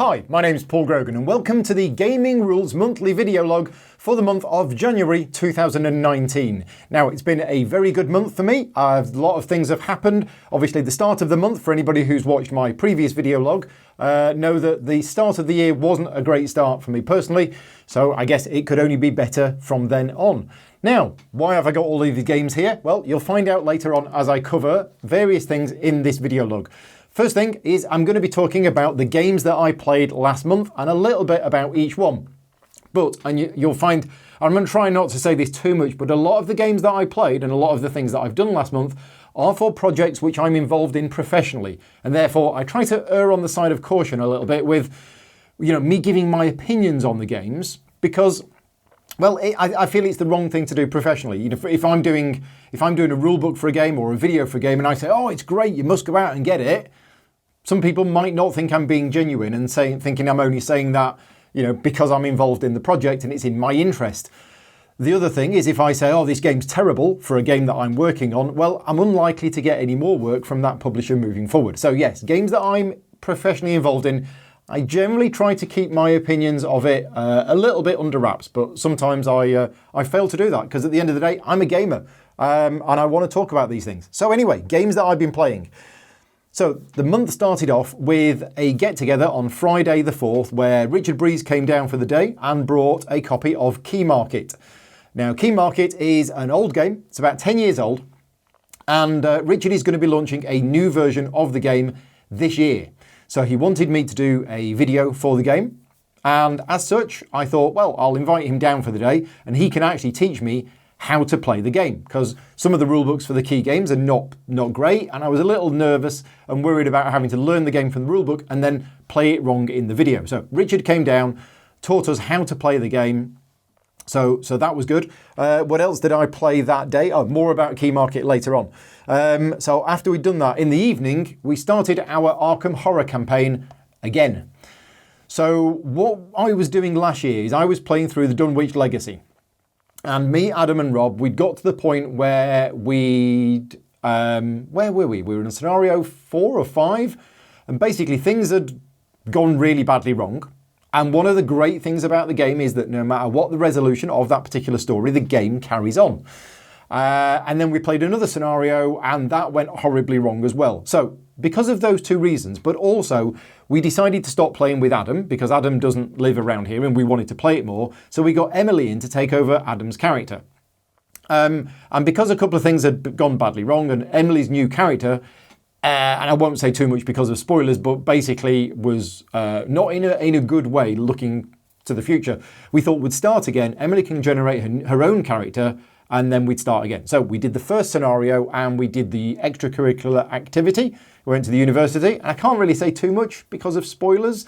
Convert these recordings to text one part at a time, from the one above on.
Hi, my name's Paul Grogan and welcome to the Gaming Rules monthly video log for the month of January 2019. Now, it's been a very good month for me. A lot of things have happened. Obviously, the start of the month, for anybody who's watched my previous video log, know that the start of the year wasn't a great start for me personally, so I guess it could only be better from then on. Now, why have I got all of these games here? Well, you'll find out later on as I cover various things in this video log. First thing is I'm going to be talking about the games that I played last month and a little bit about each one. And you'll find, I'm going to try not to say this too much, but a lot of the games that I played and a lot of the things that I've done last month are for projects which I'm involved in professionally. And therefore I try to err on the side of caution a little bit with, me giving my opinions on the games because, well, I feel it's the wrong thing to do professionally. If I'm doing a rule book for a game or a video for a game and I say, oh, it's great, you must go out and get it. Some people might not think I'm being genuine and thinking I'm only saying that, because I'm involved in the project and it's in my interest. The other thing is if I say, oh, this game's terrible for a game that I'm working on, well, I'm unlikely to get any more work from that publisher moving forward. So yes, games that I'm professionally involved in, I generally try to keep my opinions of it a little bit under wraps, but sometimes I fail to do that because at the end of the day, I'm a gamer and I want to talk about these things. So anyway, games that I've been playing. So the month started off with a get-together on Friday the 4th where Richard Breeze came down for the day and brought a copy of Key Market. Now, Key Market is an old game. It's about 10 years old. And Richard is going to be launching a new version of the game this year. So he wanted me to do a video for the game. And as such, I thought, well, I'll invite him down for the day and he can actually teach me how to play the game, because some of the rule books for the key games are not great, and I was a little nervous and worried about having to learn the game from the rule book and then play it wrong in the video. So Richard came down, taught us how to play the game, so that was good. What else did I play that day? Oh, more about Key Market later on. So after we'd done that, in the evening, we started our Arkham Horror campaign again. So what I was doing last year is I was playing through the Dunwich Legacy. And me, Adam and Rob, we'd got to the point where where were we? We were in scenario 4 or 5. And basically things had gone really badly wrong. And one of the great things about the game is that no matter what the resolution of that particular story, the game carries on. And then we played another scenario and that went horribly wrong as well. So because of those two reasons, but also we decided to stop playing with Adam because Adam doesn't live around here and we wanted to play it more. So we got Emily in to take over Adam's character. And because a couple of things had gone badly wrong and Emily's new character, and I won't say too much because of spoilers, but basically was not in a good way looking to the future, we thought we'd start again. Emily can generate her own character and then we'd start again. So we did the first scenario and we did the extracurricular activity. We went to the university. And I can't really say too much because of spoilers,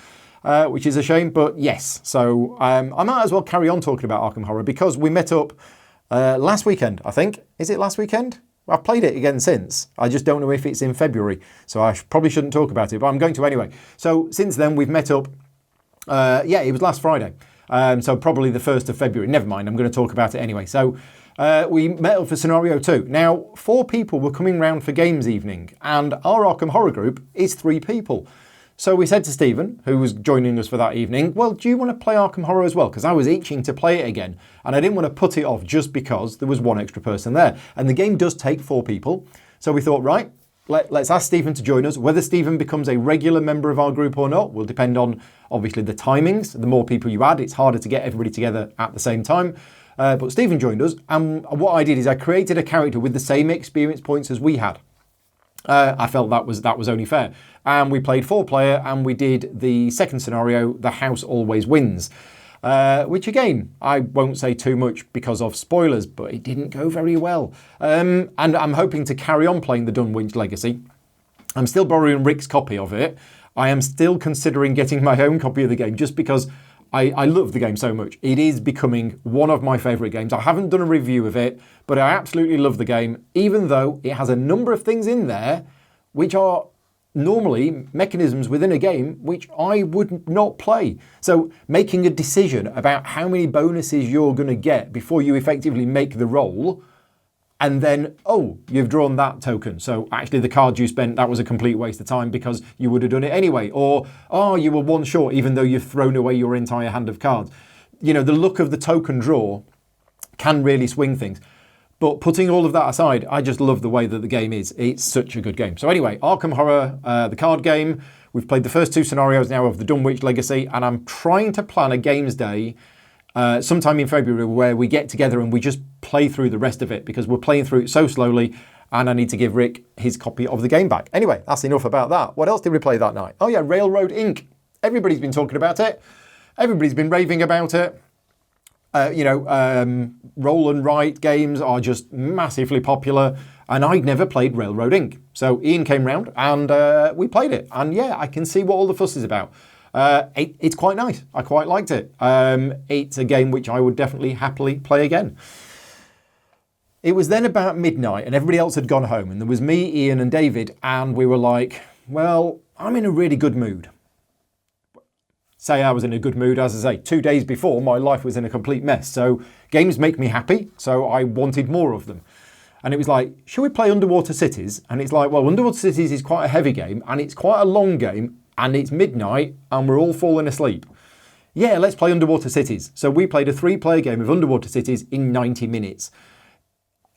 which is a shame, but yes. So I might as well carry on talking about Arkham Horror because we met up last weekend, I think. Is it last weekend? I've played it again since. I just don't know if it's in February. So I probably shouldn't talk about it, but I'm going to anyway. So since then we've met up. It was last Friday. So probably the 1st of February. Never mind, I'm going to talk about it anyway. So we met up for scenario 2. Now, 4 people were coming round for games evening and our Arkham Horror group is 3 people. So we said to Stephen, who was joining us for that evening, well, do you want to play Arkham Horror as well? Because I was itching to play it again and I didn't want to put it off just because there was 1 extra person there. And the game does take 4 people. So we thought, right, let's ask Stephen to join us. Whether Stephen becomes a regular member of our group or not will depend on, obviously, the timings. The more people you add, it's harder to get everybody together at the same time. But Stephen joined us, and what I did is I created a character with the same experience points as we had. I felt that was only fair. And we played 4-player, and we did the second scenario, The House Always Wins. Which again, I won't say too much because of spoilers, but it didn't go very well. And I'm hoping to carry on playing the Dunwich Legacy. I'm still borrowing Rick's copy of it. I am still considering getting my own copy of the game just because I love the game so much. It is becoming one of my favourite games. I haven't done a review of it, but I absolutely love the game, even though it has a number of things in there which are normally mechanisms within a game which I would not play. So making a decision about how many bonuses you're going to get before you effectively make the roll, and then, oh, you've drawn that token. So actually the card you spent, that was a complete waste of time because you would have done it anyway. Or, oh, you were one short even though you've thrown away your entire hand of cards. You know, the look of the token draw can really swing things. But putting all of that aside, I just love the way that the game is. It's such a good game. So anyway, Arkham Horror, the card game. We've played the first 2 scenarios now of the Dunwich Legacy, and I'm trying to plan a games day sometime in February where we get together and we just play through the rest of it because we're playing through it so slowly and I need to give Rick his copy of the game back. Anyway, that's enough about that. What else did we play that night? Oh yeah, Railroad Inc. Everybody's been talking about it. Everybody's been raving about it. Roll and write games are just massively popular, and I'd never played Railroad Inc. So Ian came round and we played it, and yeah, I can see what all the fuss is about. It's quite nice. I quite liked it. It's a game which I would definitely happily play again. It was then about midnight and everybody else had gone home, and there was me, Ian and David, and we were like, well, I'm in a really good mood. Say I was in a good mood, as I say, 2 days before my life was in a complete mess. So games make me happy, so I wanted more of them. And it was like, should we play Underwater Cities? And it's like, well, Underwater Cities is quite a heavy game and it's quite a long game and it's midnight and we're all falling asleep. Yeah, let's play Underwater Cities. So we played a 3-player game of Underwater Cities in 90 minutes.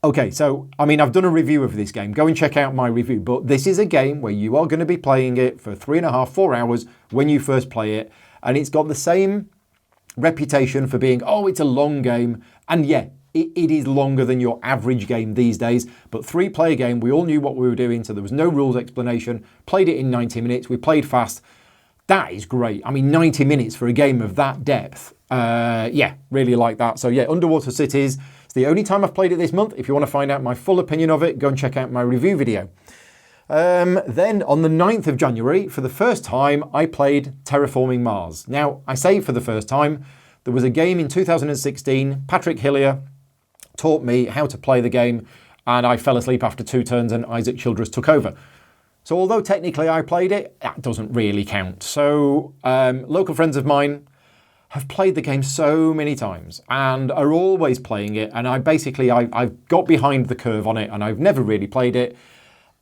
Okay, so, I mean, I've done a review of this game. Go and check out my review. But this is a game where you are going to be playing it for 3.5, 4 hours when you first play it. And it's got the same reputation for being, oh, it's a long game. And yeah, it is longer than your average game these days. But 3-player game, we all knew what we were doing, so there was no rules explanation. Played it in 90 minutes. We played fast. That is great. I mean, 90 minutes for a game of that depth. Yeah, really like that. So yeah, Underwater Cities. It's the only time I've played it this month. If you want to find out my full opinion of it, go and check out my review video. Then on the 9th of January, for the first time, I played Terraforming Mars. Now, I say for the first time, there was a game in 2016. Patrick Hillier taught me how to play the game, and I fell asleep after 2 turns and Isaac Childress took over. So although technically I played it, that doesn't really count. So local friends of mine have played the game so many times and are always playing it, and I've got behind the curve on it and I've never really played it.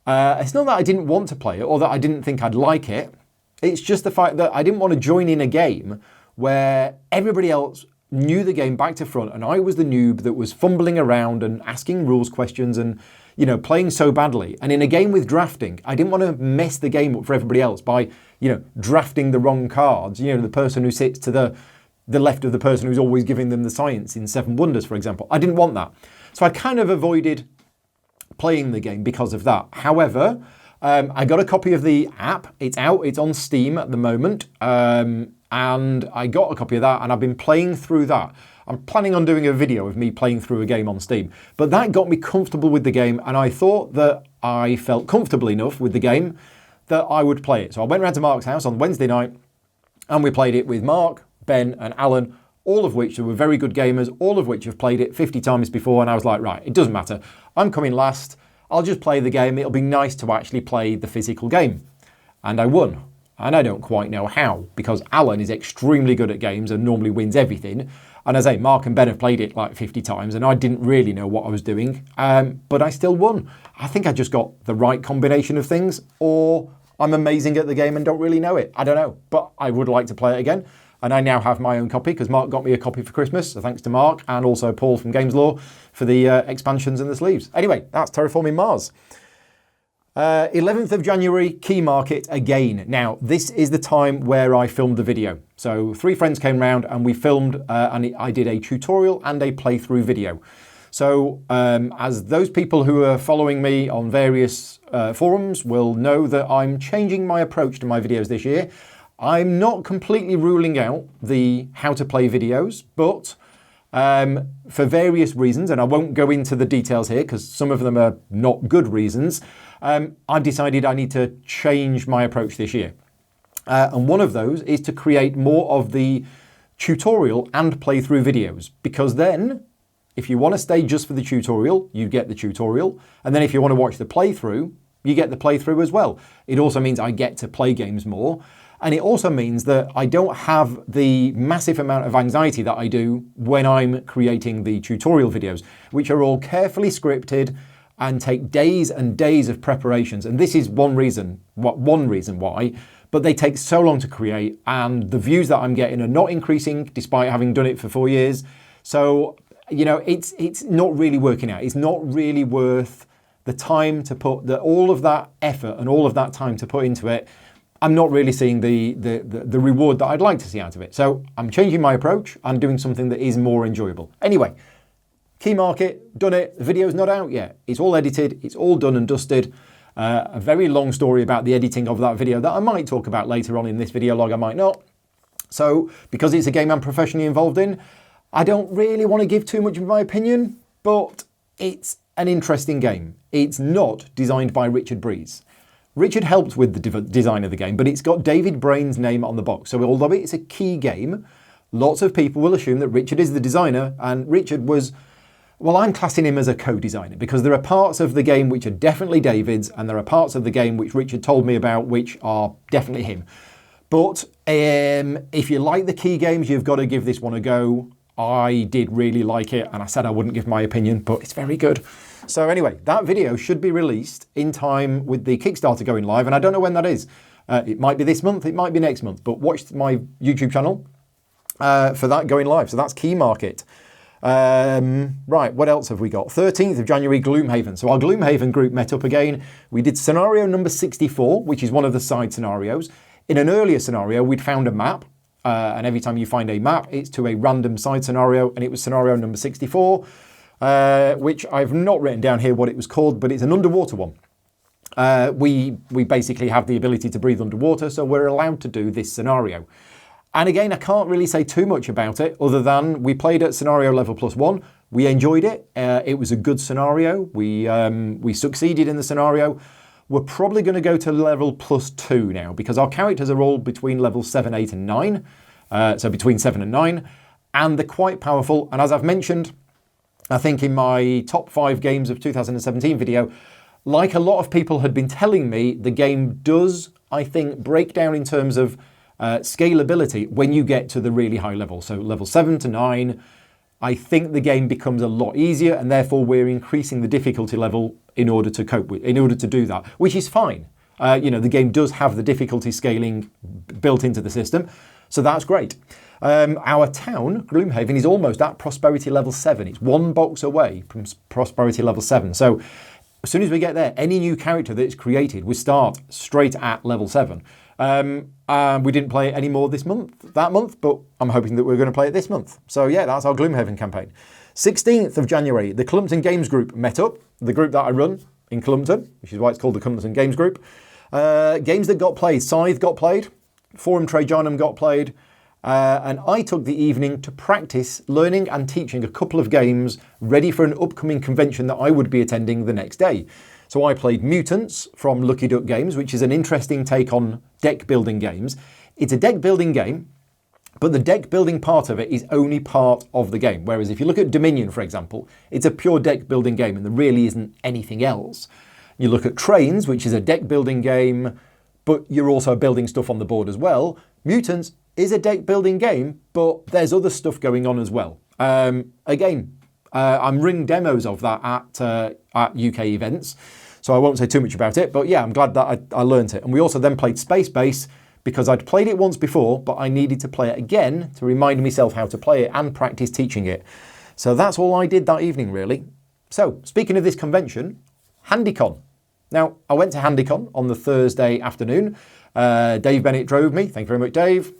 It's not that I didn't want to play it or that I didn't think I'd like it. It's just the fact that I didn't want to join in a game where everybody else knew the game back to front and I was the noob that was fumbling around and asking rules questions and, you know, playing so badly. And in a game with drafting, I didn't want to mess the game up for everybody else by, you know, drafting the wrong cards. You know, the person who sits to the left of the person who's always giving them the science in Seven Wonders, for example. I didn't want that. So I kind of avoided playing the game because of that. However, I got a copy of the app. It's out. It's on Steam at the moment. And I got a copy of that and I've been playing through that. I'm planning on doing a video of me playing through a game on Steam. But that got me comfortable with the game and I thought that I felt comfortable enough with the game that I would play it. So I went round to Mark's house on Wednesday night and we played it with Mark, Ben and Alan, all of which were very good gamers, all of which have played it 50 times before. And I was like, right, it doesn't matter. I'm coming last. I'll just play the game. It'll be nice to actually play the physical game. And I won. And I don't quite know how, because Alan is extremely good at games and normally wins everything. And as I say, Mark and Ben have played it like 50 times and I didn't really know what I was doing, but I still won. I think I just got the right combination of things, or I'm amazing at the game and don't really know it. I don't know, but I would like to play it again. And I now have my own copy because Mark got me a copy for Christmas. So thanks to Mark and also Paul from Games Law for the expansions and the sleeves. Anyway, that's Terraforming Mars. 11th of January, Key Market again. Now, this is the time where I filmed the video. So 3 friends came round and we filmed and I did a tutorial and a playthrough video. So as those people who are following me on various forums will know that I'm changing my approach to my videos this year. I'm not completely ruling out the how to play videos, but for various reasons, and I won't go into the details here because some of them are not good reasons, I've decided I need to change my approach this year. And one of those is to create more of the tutorial and playthrough videos, because then if you want to stay just for the tutorial, you get the tutorial. And then if you want to watch the playthrough, you get the playthrough as well. It also means I get to play games more. And it also means that I don't have the massive amount of anxiety that I do when I'm creating the tutorial videos, which are all carefully scripted and take days and days of preparations. And this is one reason why, but they take so long to create, and the views that I'm getting are not increasing despite having done it for 4 years. So, you know, it's not really working out. It's not really worth the time to put all of that effort and all of that time to put into it. I'm not really seeing the reward that I'd like to see out of it. So I'm changing my approach and doing something that is more enjoyable. Anyway, key market, done it. The video's not out yet. It's all edited. It's all done and dusted. A very long story about the editing of that video that I might talk about later on in this video log, I might not. So because it's a game I'm professionally involved in, I don't really want to give too much of my opinion, but it's an interesting game. It's not designed by Richard Breeze. Richard helped with the design of the game, but it's got David Brain's name on the box. So although it's a key game, lots of people will assume that Richard is the designer, and Richard was, well, I'm classing him as a co-designer because there are parts of the game which are definitely David's, and there are parts of the game which Richard told me about which are definitely him. But if you like the key games, you've got to give this one a go. I did really like it, and I said I wouldn't give my opinion, but it's very good. So anyway, that video should be released in time with the Kickstarter going live, and I don't know when that is. It might be this month, it might be next month, but watch my YouTube channel for that going live. So that's Key Market. Right, what else have we got? 13th of January, Gloomhaven. So our Gloomhaven group met up again. We did scenario number 64, which is one of the side scenarios. In an earlier scenario, we'd found a map. And every time you find a map, it's to a random side scenario, and it was scenario number 64, which I've not written down here what it was called, but it's an underwater one. We basically have the ability to breathe underwater, so we're allowed to do this scenario. And again, I can't really say too much about it, other than we played at scenario level +1. We enjoyed it. It was a good scenario. We succeeded in the scenario. We're probably going to go to level +2 now because our characters are all between levels 7, 8 and 9. So between 7 and 9. And they're quite powerful. And as I've mentioned, I think in my top 5 games of 2017 video, like a lot of people had been telling me, the game does, I think, break down in terms of scalability when you get to the really high level. So level 7 to 9, I think the game becomes a lot easier, and therefore we're increasing the difficulty level in order to cope with, in order to do that, which is fine. You know, the game does have the difficulty scaling built into the system, so that's great. Our town, Gloomhaven, is almost at prosperity level 7. It's one box away from prosperity level 7. So as soon as we get there, any new character that's created, we start straight at level 7. We didn't play it anymore that month, but I'm hoping that we're going to play it this month. So yeah, that's our Gloomhaven campaign. 16th of January, the Clumpton Games Group met up, the group that I run in Clumpton, which is why it's called the Clumpton Games Group. Games that got played, Scythe got played, Forum Trajanum got played, and I took the evening to practice learning and teaching a couple of games ready for an upcoming convention that I would be attending the next day. So I played Mutants from Lucky Duck Games, which is an interesting take on deck building games. It's a deck building game, but the deck building part of it is only part of the game. Whereas if you look at Dominion, for example, it's a pure deck building game and there really isn't anything else. You look at Trains, which is a deck building game, but you're also building stuff on the board as well. Mutants is a deck building game, but there's other stuff going on as well. Again, I'm running demos of that at UK events, so I won't say too much about it, but yeah, I'm glad that I learned it. And we also then played Space Base because I'd played it once before, but I needed to play it again to remind myself how to play it and practice teaching it. So that's all I did that evening, really. So speaking of this convention, HandyCon. Now, I went to HandyCon on the Thursday afternoon. Dave Bennett drove me. Thank you very much, Dave.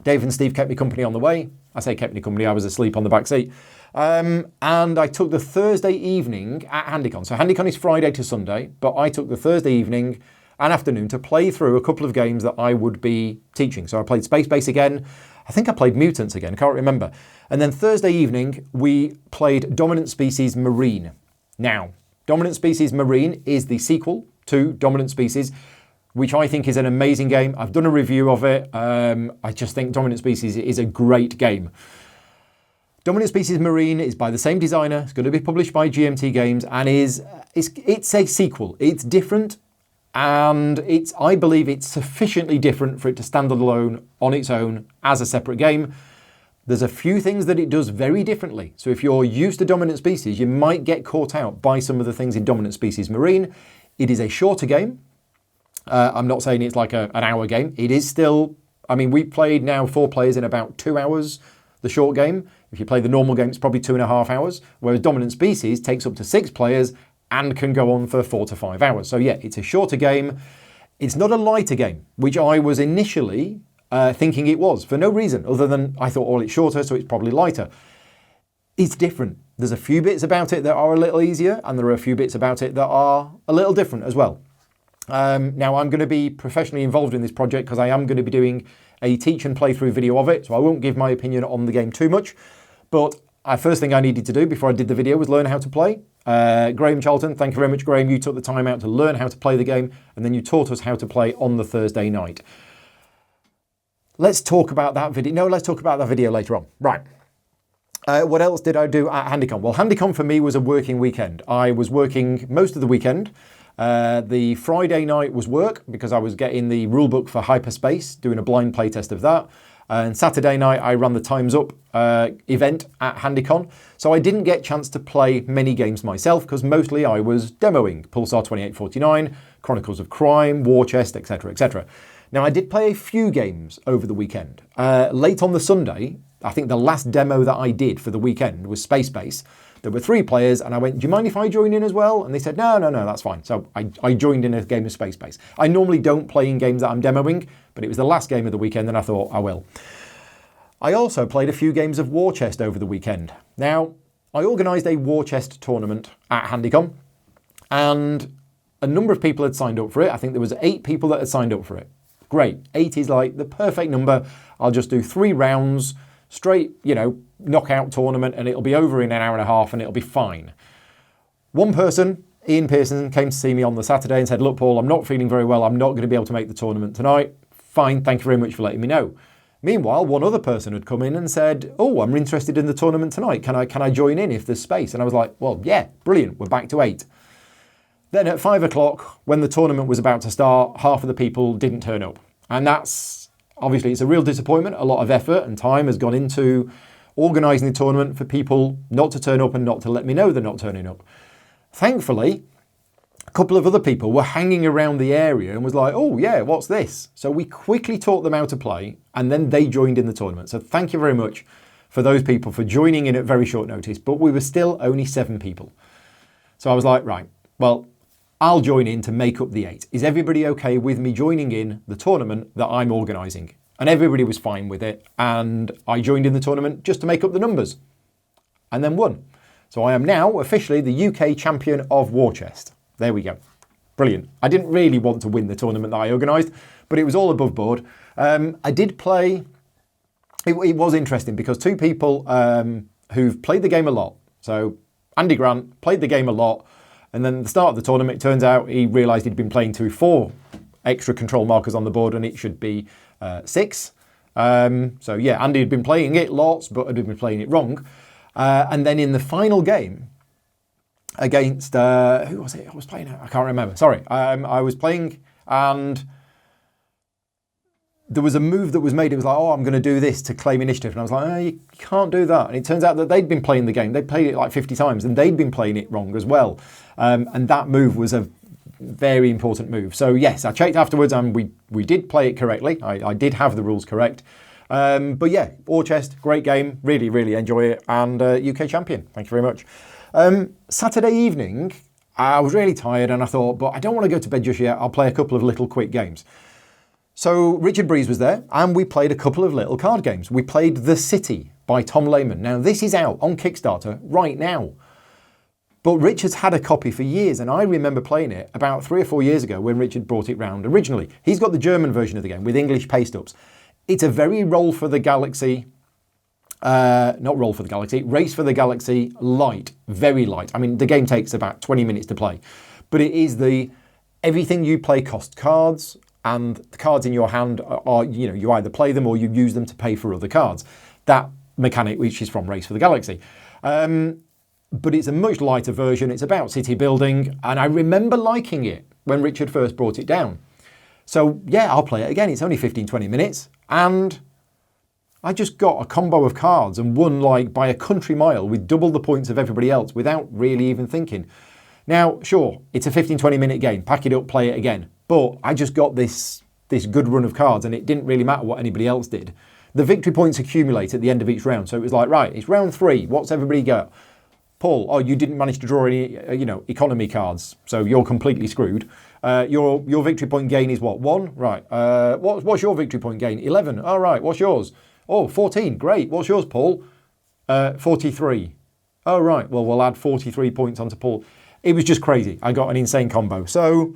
Dave and Steve kept me company on the way. I say kept me company, I was asleep on the back seat. And I took the Thursday evening at HandyCon. So HandyCon is Friday to Sunday, but I took the Thursday evening and afternoon to play through a couple of games that I would be teaching. So I played Space Base again. I think I played Mutants again, can't remember. And then Thursday evening, we played Dominant Species Marine. Now, Dominant Species Marine is the sequel to Dominant Species, which I think is an amazing game. I've done a review of it. I just think Dominant Species is a great game. Dominant Species Marine is by the same designer. It's going to be published by GMT Games and it's a sequel. It's different and I believe it's sufficiently different for it to stand alone on its own as a separate game. There's a few things that it does very differently. So if you're used to Dominant Species, you might get caught out by some of the things in Dominant Species Marine. It is a shorter game. I'm not saying it's like an hour game. It is still, I mean, we played now 4 players in about 2 hours, the short game. If you play the normal game, it's probably 2.5 hours, whereas Dominant Species takes up to 6 players and can go on for 4 to 5 hours. So yeah, it's a shorter game. It's not a lighter game, which I was initially thinking it was, for no reason other than I thought, oh, it's shorter, so it's probably lighter. It's different. There's a few bits about it that are a little easier, and there are a few bits about it that are a little different as well. Now, I'm going to be professionally involved in this project because I am going to be doing a teach and playthrough video of it, so I won't give my opinion on the game too much. But first thing I needed to do before I did the video was learn how to play. Graham Charlton, thank you very much, Graham. You took the time out to learn how to play the game, and then you taught us how to play on the Thursday night. Let's talk about that video. No, let's talk about that video later on. Right. What else did I do at HandyCon? Well, HandyCon for me was a working weekend. I was working most of the weekend. The Friday night was work because I was getting the rulebook for Hyperspace, doing a blind playtest of that. And Saturday night I ran the Time's Up event at HandyCon. So I didn't get a chance to play many games myself because mostly I was demoing Pulsar 2849, Chronicles of Crime, War Chest, etc, etc. Now, I did play a few games over the weekend. Late on the Sunday, I think the last demo that I did for the weekend was Space Base. There were 3 players, and I went, do you mind if I join in as well? And they said, no, that's fine. So I joined in a game of Space Base. I normally don't play in games that I'm demoing, but it was the last game of the weekend, and I thought, I will. I also played a few games of War Chest over the weekend. Now, I organised a War Chest tournament at HandyCon, and a number of people had signed up for it. I think there was 8 people that had signed up for it. Great. 8 is like the perfect number. I'll just do 3 rounds, straight, knockout tournament, and it'll be over in an hour and a half and it'll be fine. One person, Ian Pearson, came to see me on the Saturday and said, look, Paul, I'm not feeling very well. I'm not going to be able to make the tournament tonight. Fine. Thank you very much for letting me know. Meanwhile, one other person had come in and said, oh, I'm interested in the tournament tonight. Can I join in if there's space? And I was like, well, yeah, brilliant. We're back to 8. Then at 5 o'clock, when the tournament was about to start, half of the people didn't turn up. And that's, obviously, it's a real disappointment. A lot of effort and time has gone into organising the tournament for people not to turn up and not to let me know they're not turning up. Thankfully, a couple of other people were hanging around the area and was like, oh yeah, what's this? So we quickly taught them how to play, and then they joined in the tournament. So thank you very much for those people for joining in at very short notice, but we were still only 7 people. So I was like, right, well, I'll join in to make up the 8. Is everybody okay with me joining in the tournament that I'm organising? And everybody was fine with it. And I joined in the tournament just to make up the numbers. And then won. So I am now officially the UK champion of War Chest. There we go. Brilliant. I didn't really want to win the tournament that I organised, but it was all above board. I did play... It was interesting because 2 people who've played the game a lot. So Andy Grant played the game a lot. And then at the start of the tournament, it turns out he realised he'd been playing to 4 extra control markers on the board and it should be 6. So yeah, Andy had been playing it lots, but had been playing it wrong. And then in the final game against, who was it I was playing? I can't remember. Sorry. I was playing and there was a move that was made. It was like, oh, I'm going to do this to claim initiative. And I was like, oh, you can't do that. And it turns out that they'd been playing the game. They'd played it like 50 times and they'd been playing it wrong as well. And that move was a very important move. So yes, I checked afterwards and we did play it correctly. I did have the rules correct. But yeah, War Chest, great game. Really, really enjoy it. And UK champion. Thank you very much. Saturday evening, I was really tired and I thought, but I don't want to go to bed just yet. I'll play a couple of little quick games. So Richard Breeze was there and we played a couple of little card games. We played The City by Tom Lehman. Now this is out on Kickstarter right now. But Richard's had a copy for years and I remember playing it about 3 or 4 years ago when Richard brought it round originally. He's got the German version of the game with English paste-ups. It's a very Roll for the Galaxy, not Roll for the Galaxy, Race for the Galaxy light, very light. I mean, the game takes about 20 minutes to play. But it is everything you play costs cards. And the cards in your hand are, you either play them or you use them to pay for other cards. That mechanic, which is from Race for the Galaxy. But it's a much lighter version. It's about city building. And I remember liking it. when Richard first brought it down. So yeah, I'll play it again. It's only 15-20 minutes, and I just got a combo of cards and won like by a country mile with double the points of everybody else without really even thinking. Now, sure, it's a 15-20 minute game. Pack it up, play it again. But I just got this good run of cards, and it didn't really matter what anybody else did. The victory points accumulate at the end of each round. So it was like, right, it's round 3. What's everybody got? Paul, oh, you didn't manage to draw any, economy cards, so you're completely screwed. Your victory point gain is what, 1? Right. What's your victory point gain? 11. All right. What's yours? Oh, 14. Great. What's yours, Paul? 43. Oh, right. Well, we'll add 43 points onto Paul. It was just crazy. I got an insane combo. So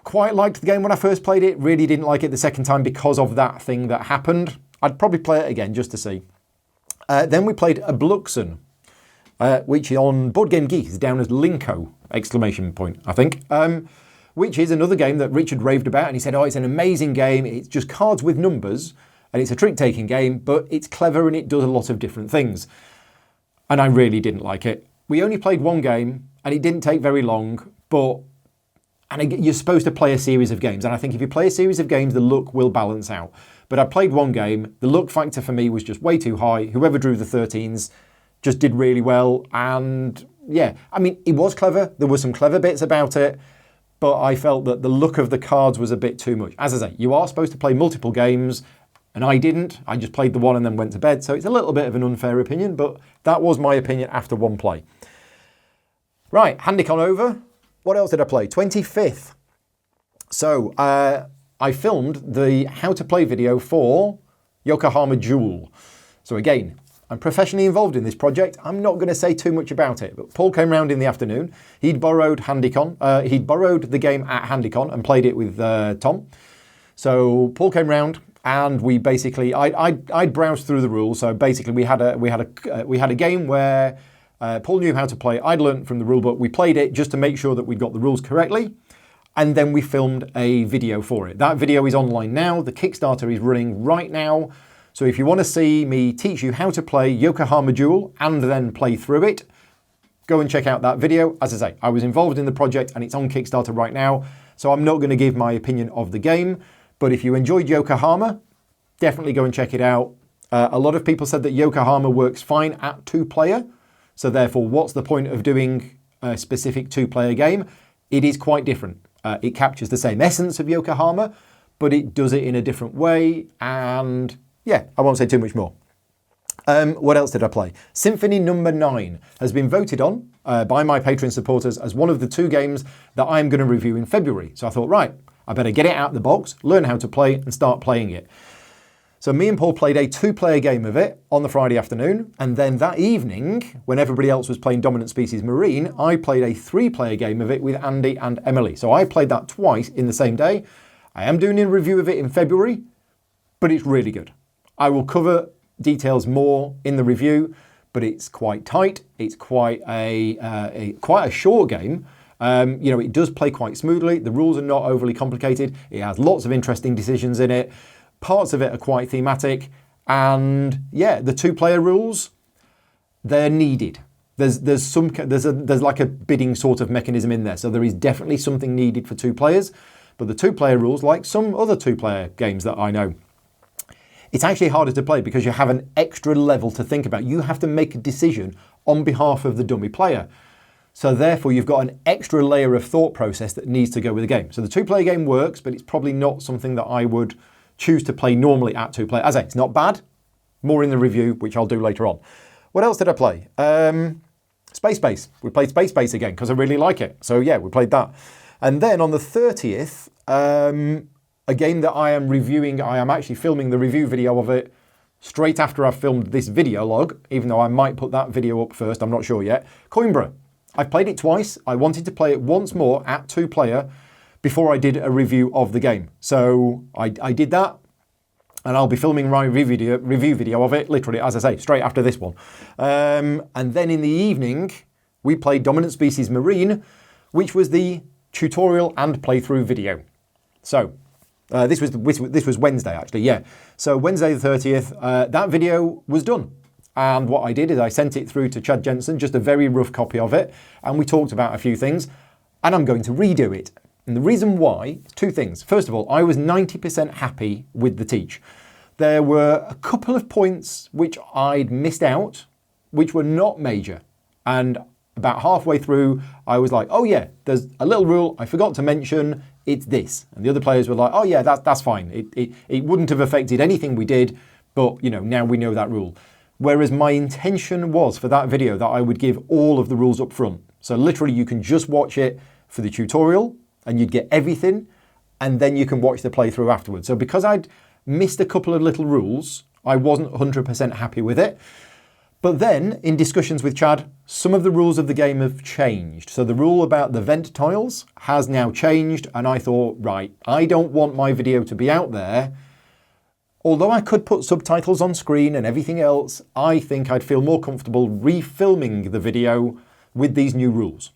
quite liked the game when I first played it. Really didn't like it the second time because of that thing that happened. I'd probably play it again just to see. Then we played a Bluxen, which on Board Game Geek is down as Linko, ! I think. Which is another game that Richard raved about, and he said, oh, it's an amazing game. It's just cards with numbers, and it's a trick-taking game, but it's clever and it does a lot of different things. And I really didn't like it. We only played one game, and it didn't take very long, and you're supposed to play a series of games, and I think if you play a series of games, the luck will balance out. But I played one game. The luck factor for me was just way too high. Whoever drew the 13s just did really well, and yeah, I mean, it was clever. There were some clever bits about it, but I felt that the look of the cards was a bit too much. As I say, you are supposed to play multiple games, and I didn't. I just played the one and then went to bed, so it's a little bit of an unfair opinion, but that was my opinion after one play. Right, Handicon over. What else did I play? 25th. So, I filmed the how to play video for Yokohama Duel. So again, I'm professionally involved in this project. I'm not going to say too much about it, but Paul came round in the afternoon. He'd borrowed Handicon. He'd borrowed the game at Handicon and played it with Tom. So Paul came round, and we basically, I'd browsed through the rules. So basically, we had a game where Paul knew how to play. I'd learned from the rulebook. We played it just to make sure that we'd got the rules correctly, and then we filmed a video for it. That video is online now. The Kickstarter is running right now. So if you want to see me teach you how to play Yokohama Duel and then play through it, go and check out that video. As I say, I was involved in the project and it's on Kickstarter right now, so I'm not going to give my opinion of the game. But if you enjoyed Yokohama, definitely go and check it out. A lot of people said that Yokohama works fine at 2-player, so therefore what's the point of doing a specific 2-player game? It is quite different. It captures the same essence of Yokohama, but it does it in a different way, and yeah, I won't say too much more. What else did I play? Symphony No.9 has been voted on by my Patreon supporters as one of the 2 games that I'm going to review in February. So I thought, right, I better get it out of the box, learn how to play, and start playing it. So me and Paul played a 2-player game of it on the Friday afternoon, and then that evening, when everybody else was playing Dominant Species Marine, I played a 3-player game of it with Andy and Emily. So I played that twice in the same day. I am doing a review of it in February, but it's really good. I will cover details more in the review, but it's quite tight. It's quite a short game. It does play quite smoothly. The rules are not overly complicated. It has lots of interesting decisions in it. Parts of it are quite thematic, and yeah, the 2-player rules, they're needed. There's like a bidding sort of mechanism in there, so there is definitely something needed for 2 players. But the 2-player rules, like some other 2-player games that I know, it's actually harder to play because you have an extra level to think about. You have to make a decision on behalf of the dummy player. So therefore, you've got an extra layer of thought process that needs to go with the game. So the 2-player game works, but it's probably not something that I would choose to play normally at 2-player. As I say, it's not bad. More in the review, which I'll do later on. What else did I play? Space Base. We played Space Base again because I really like it. So yeah, we played that. And then on the 30th, a game that I am reviewing, I am actually filming the review video of it straight after I've filmed this video log, even though I might put that video up first, I'm not sure yet. Coimbra. I've played it twice. I wanted to play it once more at 2-player before I did a review of the game. So I did that, and I'll be filming my review video of it, literally, as I say, straight after this one. And then in the evening, we played Dominant Species Marine, which was the tutorial and playthrough video. So this was Wednesday, actually, yeah. So Wednesday the 30th, that video was done. And what I did is I sent it through to Chad Jensen, just a very rough copy of it, and we talked about a few things. and I'm going to redo it. And the reason why is two things. First of all, I was 90% happy with the teach. There were a couple of points which I'd missed out, which were not major. And about halfway through, I was like, oh yeah, there's a little rule I forgot to mention, it's this. And the other players were like, oh yeah, that's fine. It wouldn't have affected anything we did, but now we know that rule. Whereas my intention was for that video that I would give all of the rules up front. So literally you can just watch it for the tutorial and you'd get everything, and then you can watch the playthrough afterwards. So because I'd missed a couple of little rules, I wasn't 100% happy with it. But then, in discussions with Chad, some of the rules of the game have changed. So the rule about the vent tiles has now changed, and I thought, right, I don't want my video to be out there. Although I could put subtitles on screen and everything else, I think I'd feel more comfortable refilming the video with these new rules.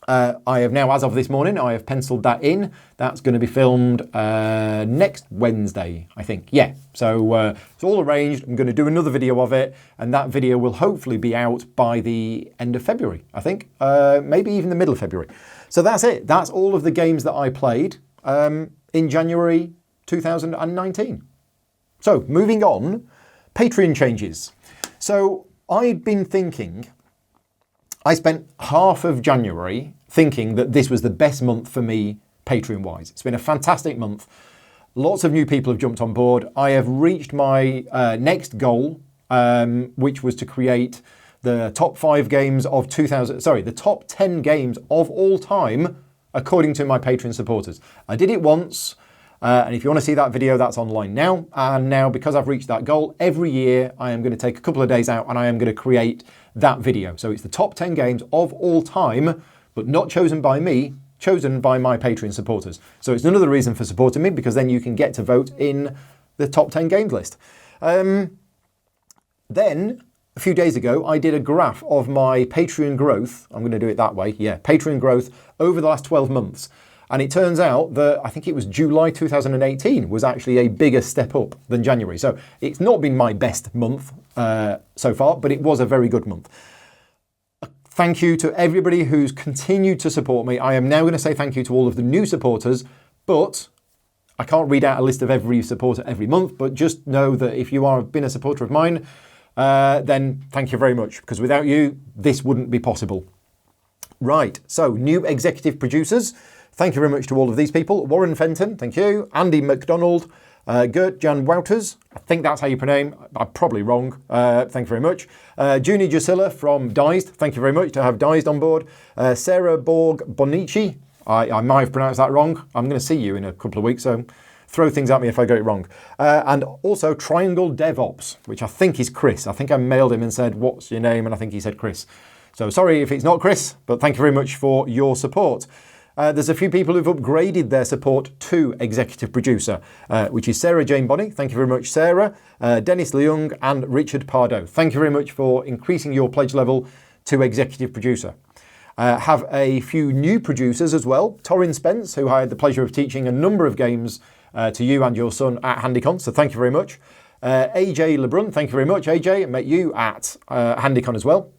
I have now, as of this morning, I have penciled that in. That's going to be filmed next Wednesday, I think. Yeah, so it's all arranged. I'm going to do another video of it, and that video will hopefully be out by the end of February, I think. Maybe even the middle of February. So that's it. That's all of the games that I played in January 2019. So moving on, Patreon changes. So I'd been thinking, I spent half of January thinking that this was the best month for me Patreon-wise. It's been a fantastic month. Lots of new people have jumped on board. I have reached my next goal, which was to create the top 5 games of the top 10 games of all time, according to my Patreon supporters. I did it once. And if you want to see that video, that's online now. And now, because I've reached that goal, every year I am going to take a couple of days out and I am going to create that video. So it's the top 10 games of all time, but not chosen by me, chosen by my Patreon supporters. So it's another reason for supporting me, because then you can get to vote in the top 10 games list. Then, a few days ago, I did a graph of my Patreon growth. I'm going to do it that way. Yeah, Patreon growth over the last 12 months. And it turns out that I think it was July 2018 was actually a bigger step up than January. So it's not been my best month so far, but it was a very good month. Thank you to everybody who's continued to support me. I am now going to say thank you to all of the new supporters, but I can't read out a list of every supporter every month, but just know that if you have been a supporter of mine, then thank you very much, because without you, this wouldn't be possible. Right, so new executive producers. Thank you very much to all of these people. Warren Fenton, thank you. Andy McDonald, Gert Jan Wouters, I think that's how you pronounce. I'm probably wrong. Thank you very much. Junie Drusilla from Dized, thank you very much to have Dized on board. Sarah Borg Bonici, I might have pronounced that wrong. I'm going to see you in a couple of weeks, so throw things at me if I get it wrong. And also Triangle DevOps, which I think is Chris. I think I mailed him and said, what's your name? And I think he said Chris. So sorry if it's not Chris, but thank you very much for your support. There's a few people who've upgraded their support to executive producer, which is Sarah Jane Bonney. Thank you very much, Sarah. Dennis Leung and Richard Pardo. Thank you very much for increasing your pledge level to executive producer. Have a few new producers as well. Torin Spence, who I had the pleasure of teaching a number of games to you and your son at HandyCon, so thank you very much. AJ Lebrun, thank you very much. AJ, I met you at HandyCon as well.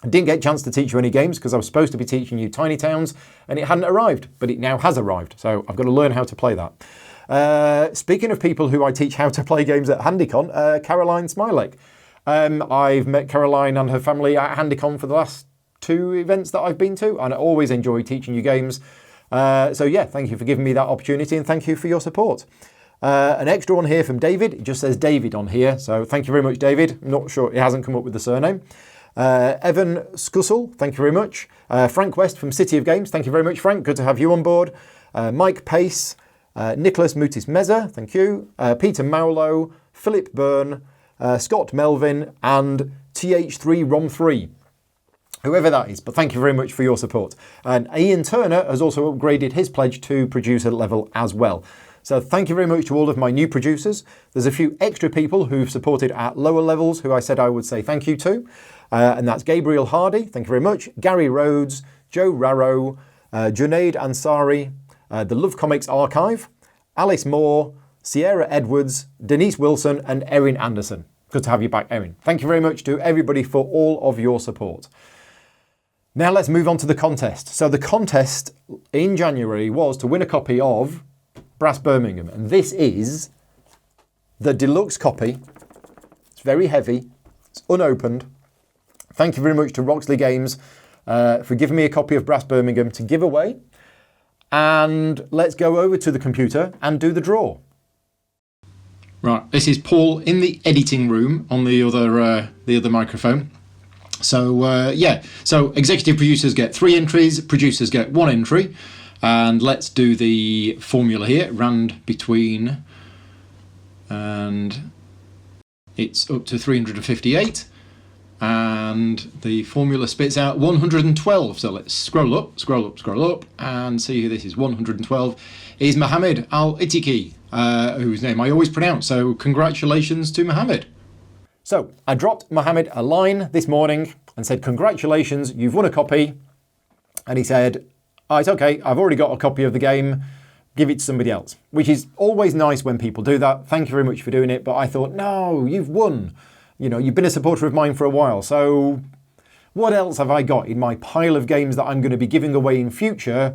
I didn't get a chance to teach you any games because I was supposed to be teaching you Tiny Towns and it hadn't arrived, but it now has arrived. So I've got to learn how to play that. Speaking of people who I teach how to play games at HandyCon, Caroline Smilek. I've met Caroline and her family at HandyCon for the last 2 events that I've been to, and I always enjoy teaching you games. So yeah, thank you for giving me that opportunity and thank you for your support. An extra one here from David. It just says David on here. So thank you very much, David. I'm not sure, it hasn't come up with the surname. Evan Scussel, thank you very much. Frank West from City of Games, thank you very much, Frank. Good to have you on board. Mike Pace, Nicholas Mutis Meza, thank you. Peter Maulo, Philip Byrne, Scott Melvin, and TH3 Rom3. Whoever that is, but thank you very much for your support. And Ian Turner has also upgraded his pledge to producer level as well. So thank you very much to all of my new producers. There's a few extra people who've supported at lower levels who I said I would say thank you to. And that's Gabriel Hardy, thank you very much. Gary Rhodes, Joe Raro, Junaid Ansari, the Love Comics Archive, Alice Moore, Sierra Edwards, Denise Wilson, and Erin Anderson. Good to have you back, Erin. Thank you very much to everybody for all of your support. Now let's move on to the contest. So the contest in January was to win a copy of Brass Birmingham. And this is the deluxe copy. It's very heavy. It's unopened. Thank you very much to Roxley Games for giving me a copy of Brass Birmingham to give away. And let's go over to the computer and do the draw. Right, this is Paul in the editing room on the other microphone. So yeah, so executive producers get 3 entries, producers get 1 entry, and let's do the formula here. Rand between, and it's up to 358, and the formula spits out 112. So let's scroll up, and see who this is. 112 is Mohammed Al-Itiki, whose name I always pronounce. So congratulations to Mohammed. So I dropped Mohammed a line this morning and said, congratulations, you've won a copy. And he said, oh, it's okay, I've already got a copy of the game, give it to somebody else. Which is always nice when people do that. Thank you very much for doing it. But I thought, no, you've won. You know, you've been a supporter of mine for a while. So what else have I got in my pile of games that I'm going to be giving away in future?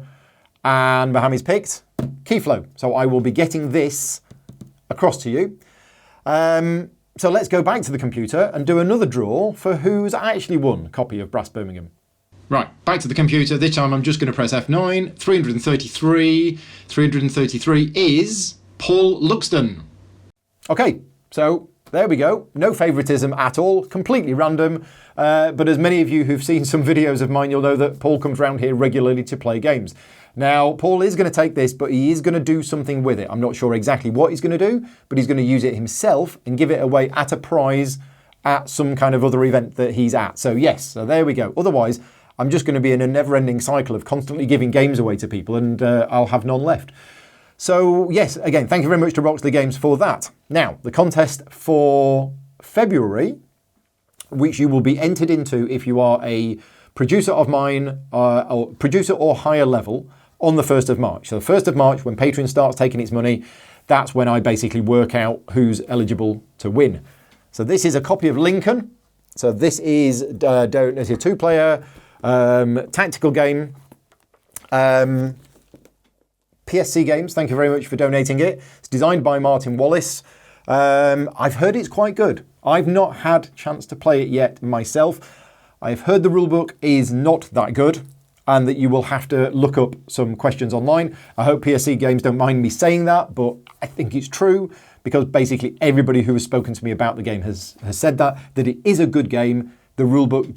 And Mohammed's picked Keyflow. So I will be getting this across to you. So let's go back to the computer and do another draw for who's actually won a copy of Brass Birmingham. Right, back to the computer. This time I'm just going to press F9. 333. 333 is Paul Luxton. Okay, so there we go. No favouritism at all. Completely random. But as many of you who've seen some videos of mine, you'll know that Paul comes round here regularly to play games. Now, Paul is going to take this, but he is going to do something with it. I'm not sure exactly what he's going to do, but he's going to use it himself and give it away at a prize at some kind of other event that he's at. So yes, so there we go. Otherwise, I'm just going to be in a never-ending cycle of constantly giving games away to people, and I'll have none left. So yes, again, thank you very much to Roxley Games for that. Now, the contest for February, which you will be entered into if you are a producer of mine, or producer or higher level, on the 1st of March. So the 1st of March, when Patreon starts taking its money, that's when I basically work out who's eligible to win. So this is a copy of Lincoln. So this is a 2-player tactical game. PSC Games, thank you very much for donating it. It's designed by Martin Wallace. I've heard it's quite good. I've not had a chance to play it yet myself. I've heard the rulebook is not that good, and that you will have to look up some questions online. I hope PSC Games don't mind me saying that, but I think it's true, because basically everybody who has spoken to me about the game has said that it is a good game. The rulebook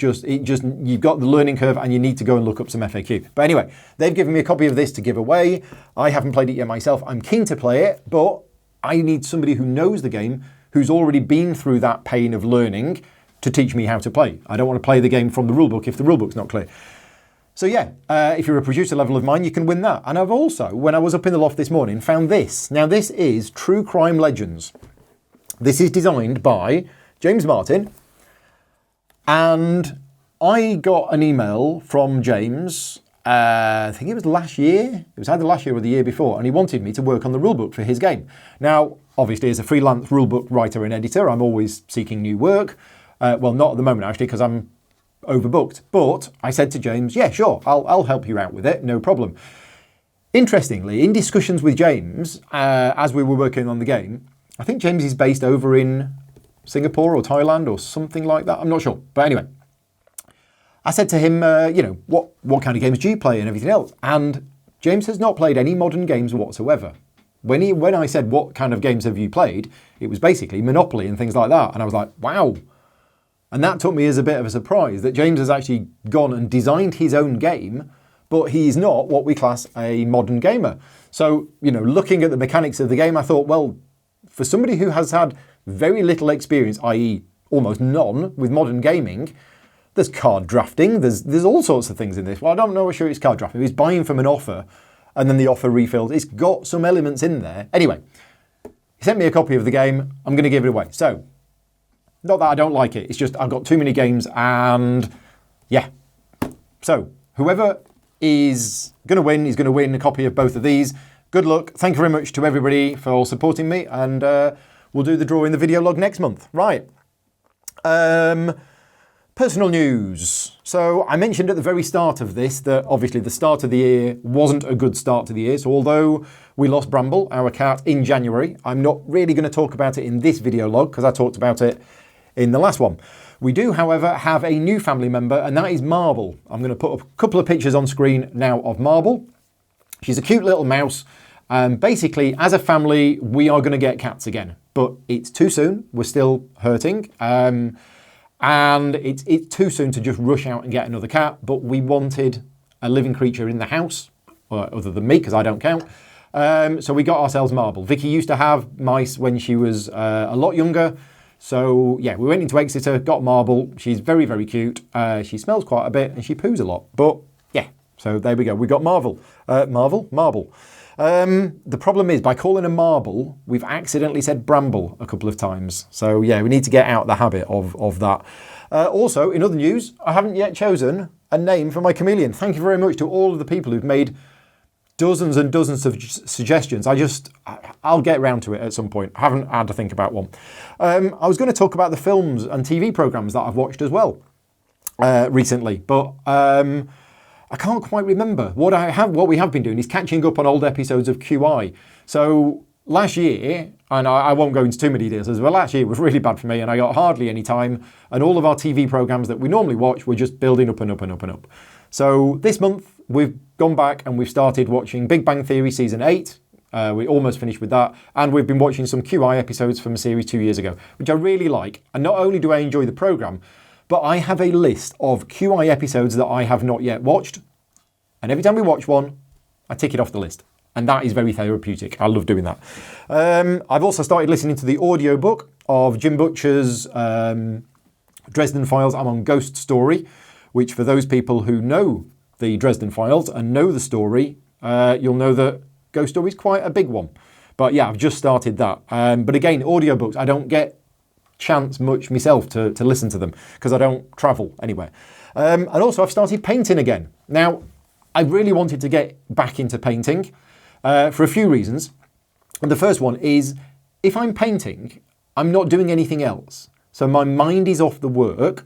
you've got the learning curve and you need to go and look up some FAQ. But anyway, they've given me a copy of this to give away. I haven't played it yet myself. I'm keen to play it, but I need somebody who knows the game, who's already been through that pain of learning, to teach me how to play. I don't want to play the game from the rulebook if the rulebook's not clear. So yeah, if you're a producer level of mine, you can win that. And I've also, when I was up in the loft this morning, found this. Now this is True Crime Legends. This is designed by James Martin. And I got an email from James, I think it was last year. It was either last year or the year before. And he wanted me to work on the rulebook for his game. Now, obviously, as a freelance rulebook writer and editor, I'm always seeking new work. Well, not at the moment, actually, because I'm overbooked. But I said to James, yeah, sure, I'll help you out with it, no problem. Interestingly, in discussions with James, as we were working on the game, I think James is based over in Singapore or Thailand or something like that. I'm not sure. But anyway, I said to him, what kind of games do you play and everything else? And James has not played any modern games whatsoever. When I said, what kind of games have you played? It was basically Monopoly and things like that. And I was like, wow. And that took me as a bit of a surprise that James has actually gone and designed his own game, but he's not what we class a modern gamer. So, looking at the mechanics of the game, I thought, well, for somebody who has had very little experience, i.e. almost none, with modern gaming, there's card drafting, there's all sorts of things in this. Well, I don't know what sure it's card drafting. It's buying from an offer, and then the offer refills. It's got some elements in there. Anyway, he sent me a copy of the game. I'm going to give it away. So, not that I don't like it. It's just I've got too many games and yeah. So whoever is going to win is going to win a copy of both of these. Good luck. Thank you very much to everybody for supporting me, and we'll do the draw in the video log next month. Right. Personal news. So I mentioned at the very start of this that obviously the start of the year wasn't a good start to the year. So although we lost Bramble, our cat, in January, I'm not really going to talk about it in this video log because I talked about it in the last one. We do, however, have a new family member, and that is Marble. I'm going to put a couple of pictures on screen now of Marble. She's a cute little mouse. Basically, as a family, we are going to get cats again, but it's too soon. We're still hurting. And it's too soon to just rush out and get another cat, but we wanted a living creature in the house, other than me, because I don't count. So we got ourselves Marble. Vicky used to have mice when she was a lot younger. So yeah, we went into Exeter, got Marble. She's very, very cute. She smells quite a bit and she poos a lot. But yeah, so there we go. We got Marble. Marble. The problem is, by calling her Marble, we've accidentally said Bramble a couple of times. So yeah, we need to get out the habit of that. Also, in other news, I haven't yet chosen a name for my chameleon. Thank you very much to all of the people who've made dozens and dozens of suggestions. I'll get around to it at some point. I haven't had to think about one. I was going to talk about the films and TV programmes that I've watched as well recently, but I can't quite remember. What we have been doing is catching up on old episodes of QI. So last year, and I won't go into too many details, but last year was really bad for me and I got hardly any time, and all of our TV programmes that we normally watch were just building up and up and up and up. So this month we've gone back and we've started watching Big Bang Theory Season 8. We almost finished with that, and we've been watching some QI episodes from a series 2 years ago, which I really like. And not only do I enjoy the programme, but I have a list of QI episodes that I have not yet watched. And every time we watch one, I tick it off the list. And that is very therapeutic. I love doing that. I've also started listening to the audiobook of Jim Butcher's Dresden Files Among Ghost Story, which for those people who know the Dresden Files and know the story, you'll know that Ghost Story is quite a big one. But yeah, I've just started that. But again, audiobooks, I don't get chance much myself to listen to them because I don't travel anywhere. And also I've started painting again. Now, I really wanted to get back into painting for a few reasons. And the first one is, if I'm painting, I'm not doing anything else. So my mind is off the work,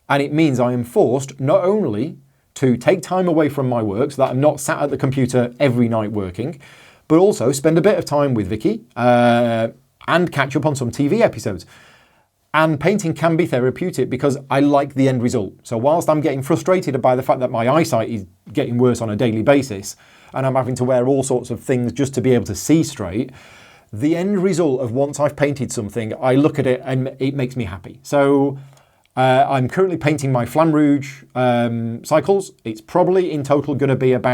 and it means I am forced not only to take time away from my work so that I'm not sat at the computer every night working, but also spend a bit of time with Vicky and catch up on some TV episodes. And painting can be therapeutic because I like the end result. So whilst I'm getting frustrated by the fact that my eyesight is getting worse on a daily basis and I'm having to wear all sorts of things just to be able to see straight, the end result of once I've painted something, I look at it and it makes me happy. So I'm currently painting my Flamme Rouge cycles. It's probably in total going to be I've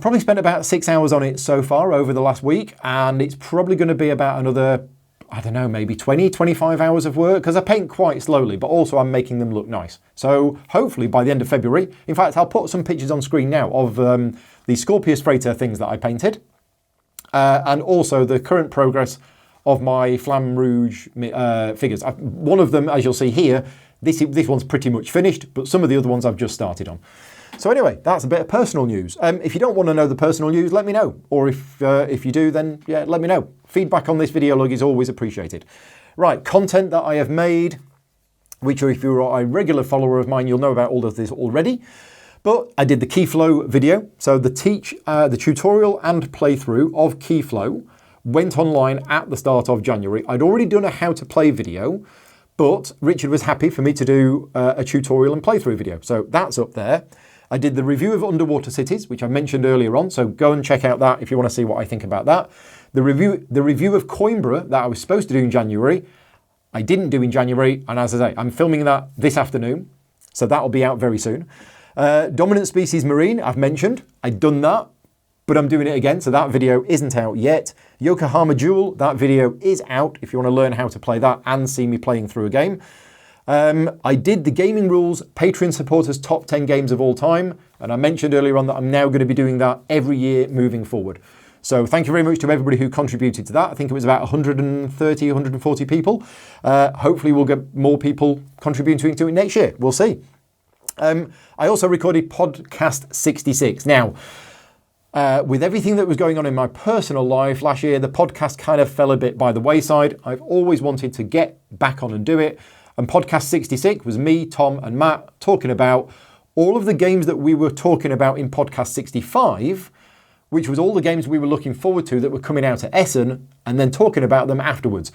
probably spent about 6 hours on it so far over the last week, and it's probably going to be about another, I don't know, maybe 20, 25 hours of work, because I paint quite slowly, but also I'm making them look nice. So hopefully by the end of February, in fact, I'll put some pictures on screen now of the Scorpius Freighter things that I painted, and also the current progress of my Flamme Rouge figures. One of them, as you'll see here, this one's pretty much finished, but some of the other ones I've just started on. So anyway, that's a bit of personal news. If you don't want to know the personal news, let me know. Or if you do, then yeah, let me know. Feedback on this video log is always appreciated. Right, content that I have made, which if you're a regular follower of mine, you'll know about all of this already. But I did the Keyflow video. So the tutorial and playthrough of Keyflow went online at the start of January. I'd already done a how to play video, but Richard was happy for me to do a tutorial and playthrough video. So that's up there. I did the review of Underwater Cities, which I mentioned earlier on, so go and check out that if you want to see what I think about that. The review of Coimbra that I was supposed to do in January, I didn't do in January, and as I say, I'm filming that this afternoon, so that'll be out very soon. Dominant Species Marine, I've mentioned, I'd done that, but I'm doing it again, so that video isn't out yet. Yokohama Duel, that video is out if you want to learn how to play that and see me playing through a game. I did the Gaming Rules Patreon supporters top 10 games of all time, and I mentioned earlier on that I'm now going to be doing that every year moving forward. So thank you very much to everybody who contributed to that. I think it was about 130, 140 people. Hopefully we'll get more people contributing to it next year. We'll see. I also recorded podcast 66. Now, with everything that was going on in my personal life last year, the podcast kind of fell a bit by the wayside. I've always wanted to get back on and do it. And podcast 66 was me, Tom and Matt talking about all of the games that we were talking about in podcast 65, which was all the games we were looking forward to that were coming out at Essen, and then talking about them afterwards.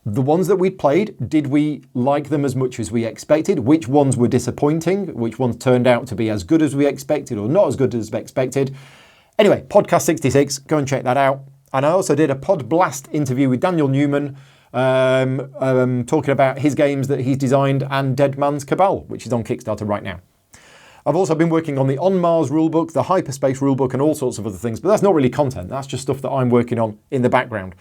The ones that we'd played, did we like them as much as we expected? Which ones were disappointing? Which ones turned out to be as good as we expected or not as good as we expected? Anyway, podcast 66, go and check that out. And I also did a Pod Blast interview with Daniel Newman, talking about his games that he's designed and Dead Man's Cabal, which is on Kickstarter right now. I've also been working on the On Mars rulebook, the Hyperspace rulebook, and all sorts of other things, but that's not really content. That's just stuff that I'm working on in the background.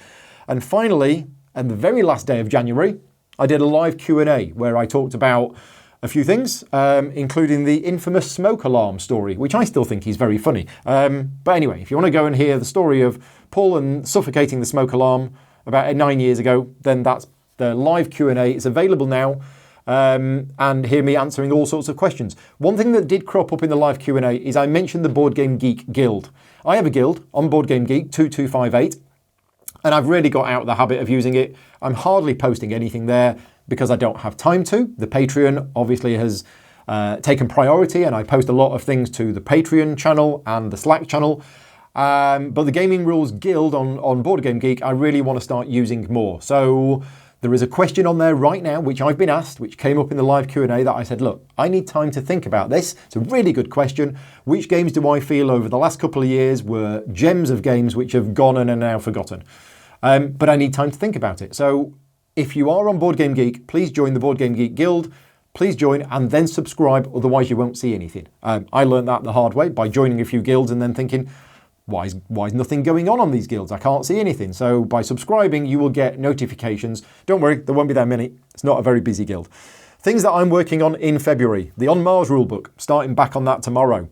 And finally, on the very last day of January, I did a live Q&A where I talked about a few things, including the infamous smoke alarm story, which I still think is very funny. But anyway, if you want to go and hear the story of Paul and suffocating the smoke alarm about 9 years ago, then that's the live Q&A. It's available now. And hear me answering all sorts of questions. One thing that did crop up in the live Q&A is I mentioned the Board Game Geek Guild. I have a guild on Board Game Geek 2258, and I've really got out of the habit of using it. I'm hardly posting anything there because I don't have time to. The Patreon obviously has taken priority, and I post a lot of things to the Patreon channel and the Slack channel. But the Gaming Rules Guild on Board Game Geek, I really want to start using more. So there is a question on there right now, which I've been asked, which came up in the live Q&A that I said, look, I need time to think about this. It's a really good question. Which games do I feel over the last couple of years were gems of games which have gone and are now forgotten? But I need time to think about it. So if you are on Board Game Geek, please join the Board Game Geek Guild. Please join and then subscribe, otherwise you won't see anything. I learned that the hard way by joining a few guilds and then thinking, why is nothing going on these guilds? I can't see anything. So by subscribing, you will get notifications. Don't worry, there won't be that many. It's not a very busy guild. Things that I'm working on in February. The On Mars rulebook, starting back on that tomorrow.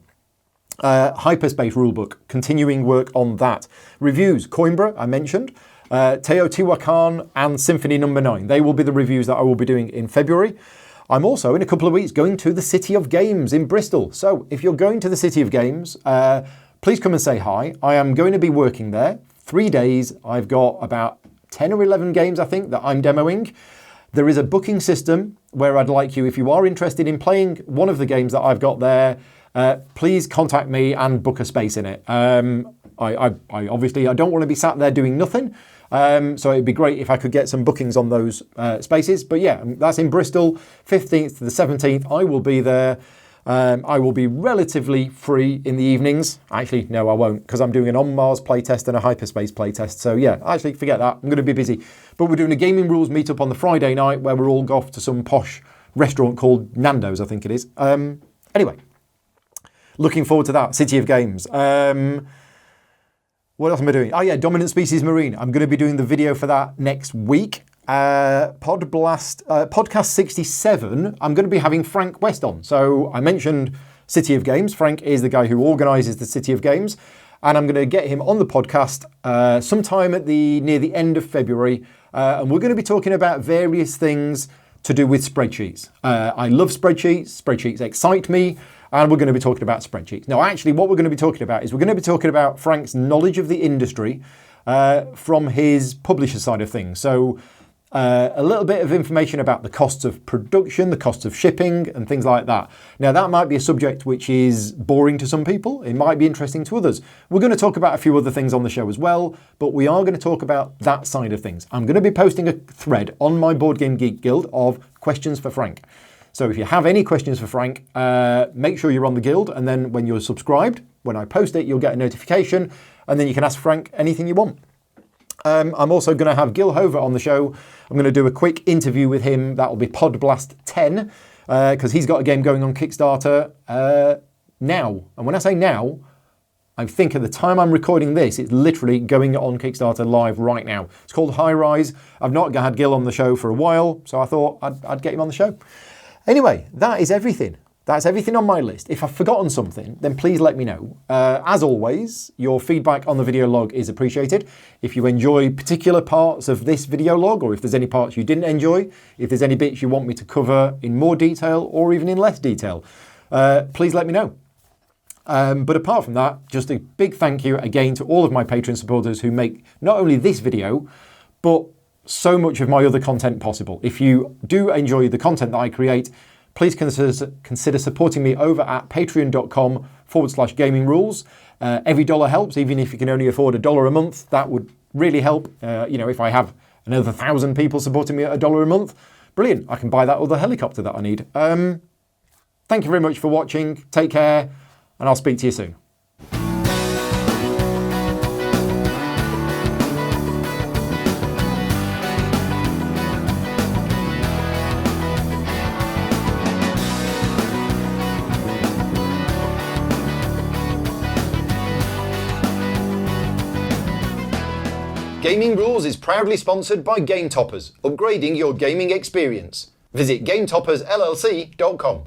Hyperspace rulebook, continuing work on that. Reviews, Coimbra, I mentioned. Teotihuacan and Symphony No.9. They will be the reviews that I will be doing in February. I'm also, in a couple of weeks, going to the City of Games in Bristol. So if you're going to the City of Games, please come and say hi. I am going to be working there 3 days. I've got about 10 or 11 games, I think, that I'm demoing. There is a booking system where I'd like you, if you are interested in playing one of the games that I've got there, please contact me and book a space in it. I obviously, I don't want to be sat there doing nothing. So it'd be great if I could get some bookings on those spaces. But yeah, that's in Bristol, 15th to the 17th. I will be there. I will be relatively free in the evenings. Actually, no, I won't, because I'm doing an On Mars playtest and a Hyperspace playtest. So yeah, actually, forget that. I'm going to be busy. But we're doing a Gaming Rules meetup on the Friday night where we're all off to some posh restaurant called Nando's, I think it is. Anyway, looking forward to that. City of Games. What else am I doing? Oh yeah, Dominant Species Marine. I'm going to be doing the video for that next week. Podcast 67, I'm going to be having Frank West on. So I mentioned City of Games. Frank is the guy who organises the City of Games. And I'm going to get him on the podcast sometime near the end of February. And we're going to be talking about various things to do with spreadsheets. I love spreadsheets. Spreadsheets excite me. And we're going to be talking about spreadsheets. Now, actually, what we're going to be talking about is we're going to be talking about Frank's knowledge of the industry from his publisher side of things. So a little bit of information about the costs of production, the costs of shipping and things like that. Now, that might be a subject which is boring to some people. It might be interesting to others. We're going to talk about a few other things on the show as well, but we are going to talk about that side of things. I'm going to be posting a thread on my Board Game Geek Guild of questions for Frank. So if you have any questions for Frank, make sure you're on the guild, and then when you're subscribed, when I post it, you'll get a notification, and then you can ask Frank anything you want. I'm also going to have Gil Hover on the show. I'm going to do a quick interview with him. That will be Pod Blast 10, because he's got a game going on Kickstarter now. And when I say now, I think at the time I'm recording this, it's literally going on Kickstarter live right now. It's called High Rise. I've not had Gil on the show for a while, so I thought I'd get him on the show. Anyway, that is everything. That's everything on my list. If I've forgotten something, then please let me know. As always, your feedback on the video log is appreciated. If you enjoy particular parts of this video log, or if there's any parts you didn't enjoy, if there's any bits you want me to cover in more detail or even in less detail, please let me know. But apart from that, just a big thank you again to all of my Patreon supporters who make not only this video, but so much of my other content possible. If you do enjoy the content that I create, please consider supporting me over at patreon.com/gaming rules. Every dollar helps, even if you can only afford $1 a month. That would really help. If I have another 1,000 people supporting me at $1 a month, brilliant. I can buy that other helicopter that I need. Thank you very much for watching. Take care, and I'll speak to you soon. Gaming Rules is proudly sponsored by Game Toppers, upgrading your gaming experience. Visit GameToppersLLC.com.